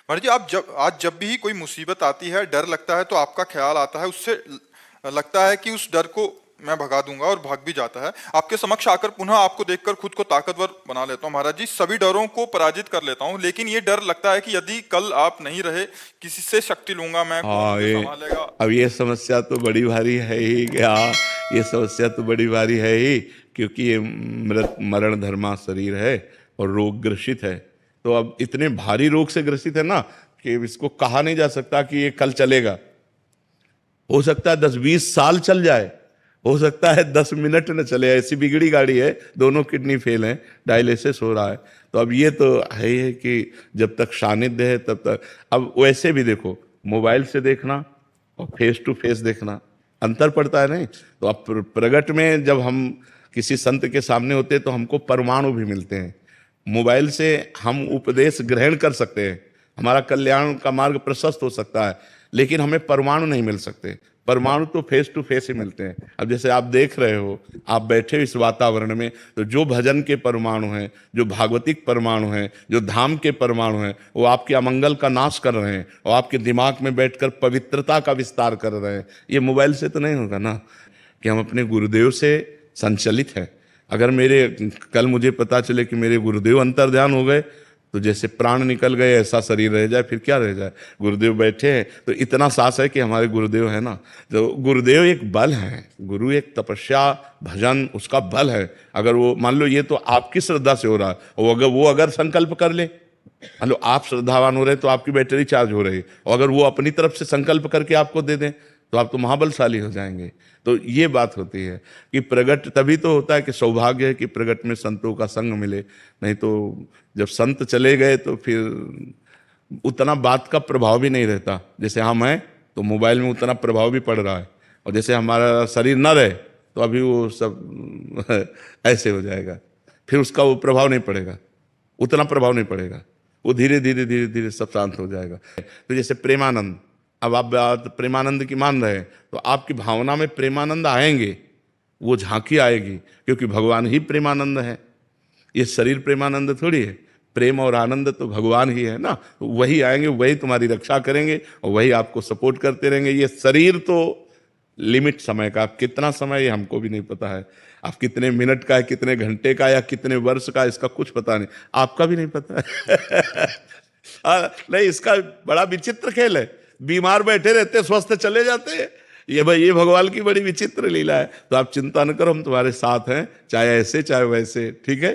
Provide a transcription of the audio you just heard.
महाराज जी, आप जब भी कोई मुसीबत आती है, डर लगता है, तो आपका ख्याल आता है, उससे लगता है कि उस डर को मैं भगा दूंगा, और भाग भी जाता है। आपके समक्ष आकर पुनः आपको देखकर खुद को ताकतवर बना लेता हूँ महाराज जी, सभी डरों को पराजित कर लेता हूँ। लेकिन ये डर लगता है कि यदि कल आप नहीं रहे, किसी से शक्ति लूंगा मैं, कौन हाँ, मुझे ये संभालेगा। अब ये समस्या तो बड़ी भारी है ही क्या। ये समस्या तो बड़ी भारी है ही, क्योंकि ये मृत मरण धर्मा शरीर है और रोग ग्रसित है। तो अब इतने भारी रोग से ग्रसित है ना कि इसको कहा नहीं जा सकता कि ये कल चलेगा। हो सकता है 10-20 साल चल जाए, हो सकता है 10 मिनट न चले। ऐसी बिगड़ी गाड़ी है, दोनों किडनी फेल हैं, डायलिसिस हो रहा है। तो अब ये तो है ही है कि जब तक सानिध्य है तब तक। अब वैसे भी देखो, मोबाइल से देखना और फेस टू फेस देखना अंतर पड़ता है नहीं। तो अब प्रगट में जब हम किसी संत के सामने होते हैं तो हमको परमाणु भी मिलते हैं। मोबाइल से हम उपदेश ग्रहण कर सकते हैं, हमारा कल्याण का मार्ग प्रशस्त हो सकता है, लेकिन हमें परमाणु नहीं मिल सकते। परमाणु तो फेस टू फेस ही मिलते हैं। अब जैसे आप देख रहे हो, आप बैठे हो इस वातावरण में, तो जो भजन के परमाणु हैं, जो भागवतिक परमाणु हैं, जो धाम के परमाणु हैं, वो आपके अमंगल का नाश कर रहे हैं और आपके दिमाग में बैठकर पवित्रता का विस्तार कर रहे हैं। ये मोबाइल से तो नहीं होगा ना, कि हम अपने गुरुदेव से संचलित हैं। अगर मेरे कल मुझे पता चले कि मेरे गुरुदेव अंतर्ध्यान हो गए, तो जैसे प्राण निकल गए ऐसा शरीर रह जाए, फिर क्या रह जाए। गुरुदेव बैठे हैं तो इतना साहस है कि हमारे गुरुदेव है ना। तो गुरुदेव एक बल है, गुरु एक तपस्या भजन उसका बल है। अगर वो मान लो, ये तो आपकी श्रद्धा से हो रहा है, और वो अगर संकल्प कर ले, मान लो आप श्रद्धावान हो रहे हैं तो आपकी बैटरी चार्ज हो रही है, और अगर वो अपनी तरफ से संकल्प करके आपको दे दें तो आप तो महाबलशाली हो जाएंगे। तो ये बात होती है कि प्रगट तभी तो होता है कि सौभाग्य है कि प्रगट में संतों का संग मिले। नहीं तो जब संत चले गए तो फिर उतना बात का प्रभाव भी नहीं रहता। जैसे हम हैं तो मोबाइल में उतना प्रभाव भी पड़ रहा है, और जैसे हमारा शरीर न रहे तो अभी वो सब ऐसे हो जाएगा, फिर उसका वो प्रभाव नहीं पड़ेगा, उतना प्रभाव नहीं पड़ेगा। वो धीरे धीरे धीरे धीरे सब शांत हो जाएगा। तो जैसे प्रेमानंद, अब आप बात प्रेमानंद की मान रहे हैं तो आपकी भावना में प्रेमानंद आएंगे, वो झांकी आएगी, क्योंकि भगवान ही प्रेमानंद है। ये शरीर प्रेमानंद थोड़ी है, प्रेम और आनंद तो भगवान ही है ना। वही आएंगे, वही तुम्हारी रक्षा करेंगे और वही आपको सपोर्ट करते रहेंगे। ये शरीर तो लिमिट समय का, आप कितना समय ये हमको भी नहीं पता है, आप कितने मिनट का है, कितने घंटे का या कितने वर्ष का, इसका कुछ पता नहीं, आपका भी नहीं पता है। नहीं, इसका बड़ा विचित्र खेल है। बीमार बैठे रहते, स्वस्थ चले जाते हैं। ये भाई, ये भगवान की बड़ी विचित्र लीला है। तो आप चिंता न करो, हम तुम्हारे साथ हैं, चाहे ऐसे चाहे वैसे, ठीक है।